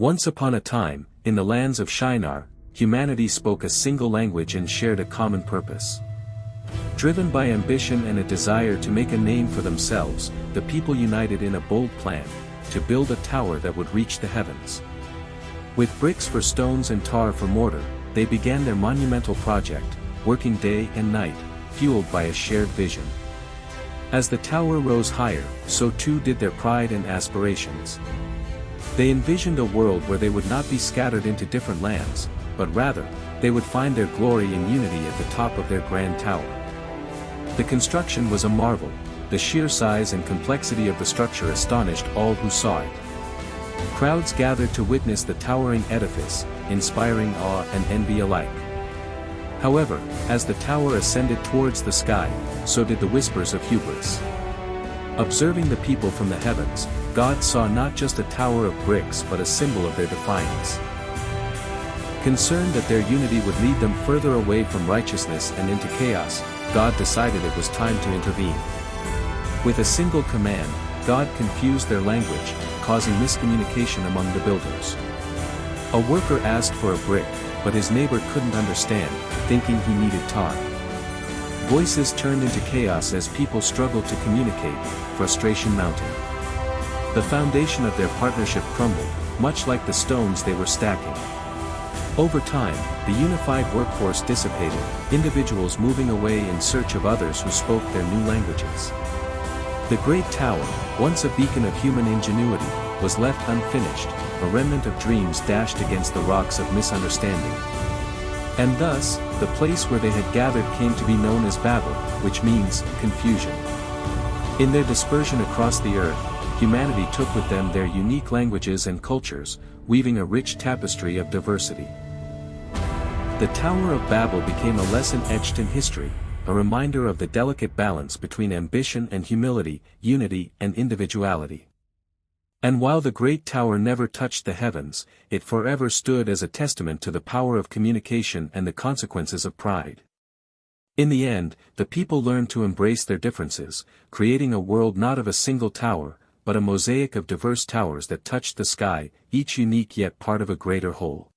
Once upon a time, in the lands of Shinar, humanity spoke a single language and shared a common purpose. Driven by ambition and a desire to make a name for themselves, the people united in a bold plan, to build a tower that would reach the heavens. With bricks for stones and tar for mortar, they began their monumental project, working day and night, fueled by a shared vision. As the tower rose higher, so too did their pride and aspirations. They envisioned a world where they would not be scattered into different lands, but rather, they would find their glory in unity at the top of their grand tower. The construction was a marvel, the sheer size and complexity of the structure astonished all who saw it. Crowds gathered to witness the towering edifice, inspiring awe and envy alike. However, as the tower ascended towards the sky, so did the whispers of hubris. Observing the people from the heavens, God saw not just a tower of bricks but a symbol of their defiance. Concerned that their unity would lead them further away from righteousness and into chaos, God decided it was time to intervene. With a single command, God confused their language, causing miscommunication among the builders. A worker asked for a brick, but his neighbor couldn't understand, thinking he needed tar. Voices turned into chaos as people struggled to communicate, frustration mounting. The foundation of their partnership crumbled, much like the stones they were stacking. Over time, the unified workforce dissipated, individuals moving away in search of others who spoke their new languages. The Great Tower, once a beacon of human ingenuity, was left unfinished, a remnant of dreams dashed against the rocks of misunderstanding. And thus, the place where they had gathered came to be known as Babel, which means confusion. In their dispersion across the earth, humanity took with them their unique languages and cultures, weaving a rich tapestry of diversity. The Tower of Babel became a lesson etched in history, a reminder of the delicate balance between ambition and humility, unity and individuality. And while the Great Tower never touched the heavens, it forever stood as a testament to the power of communication and the consequences of pride. In the end, the people learned to embrace their differences, creating a world not of a single tower, but a mosaic of diverse towers that touched the sky, each unique yet part of a greater whole.